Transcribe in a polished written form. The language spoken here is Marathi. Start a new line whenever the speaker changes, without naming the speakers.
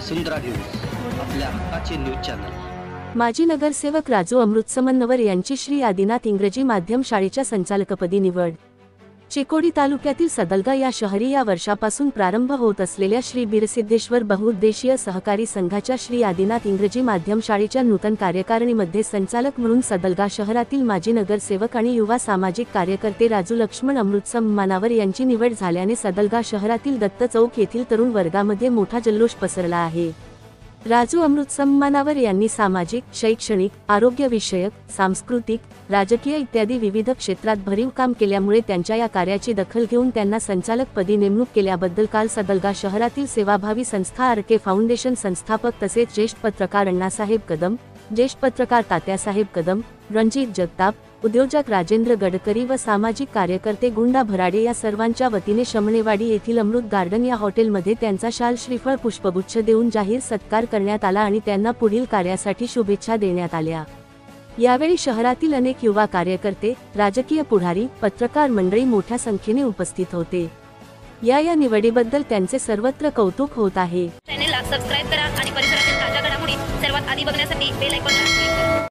वसुंधरा न्यूज, आपल्या हक्काचे न्यूज चॅनल।
माजी नगरसेवक राजू अमृतसमन्नवर यांची श्री आदिनाथ इंग्रजी माध्यम शाळेच्या संचालकपदी निवड। चिकोडी तालुक्यातील सदलगा या शहरी या वर्षापासून प्रारंभ होत असलेल्या श्री बीरसिद्धेश्वर बहुउद्देशीय सहकारी संघाच्या श्री आदिनाथ इंग्रजी माध्यम शाळेच्या नूतन कार्यकारिणीमध्ये संचालक म्हणून सदलगा शहरातील माजी नगरसेवक आणि युवा सामाजिक कार्यकर्ते राजू लक्ष्मण अमृतसमन्नवर यांची निवड झाल्याने सदलगा शहरातील दत्त चौक येथील तरुण वर्गामध्ये मोठा जल्लोष पसरला आहे। राजू अमृतसमन्नवर यांनी सामाजिक, शैक्षणिक, आरोग्यविषयक, सांस्कृतिक, राजकीय इत्यादी विविध क्षेत्रात भरीव काम केल्यामुळे त्यांच्या या कार्याची दखल घेऊन त्यांना संचालकपदी नेमणूक केल्याबद्दल काल सदलगा शहरातील सेवाभावी संस्था आर.के. फाउंडेशन संस्थापक तसेच ज्येष्ठ पत्रकार अण्णासाहेब कदम, ज्येष्ठ पत्रकार तात्यासाहेब कदम, रणजित जगताप, उद्योजक राजेंद्र गडकरी व सामाजिक कार्यकर्ते गुंडा भराडे या सर्वांच्या वतीने शमणेवाडी येथील अमृत गार्डन या हॉटेलमध्ये त्यांचा शाल, श्रीफळ, पुष्पगुच्छ देऊन जाहीर सत्कार करण्यात आला आणि त्यांना पुढील कार्यासाठी शुभेच्छा देण्यात आल्या। यावेळी शहरातील अनेक युवा कार्यकर्ते, राजकीय पुढारी, पत्रकार मंडळी मोठ्या संख्येने उपस्थित होते। या निवडीबद्दल त्यांचे सर्वत्र कौतुक होत आहे।
चॅनलला सबस्क्राइब करा आणि परिसरातील ताज्या घडामोडी सर्वात आधी बघण्यासाठी बेल आयकॉनला क्लिक करा।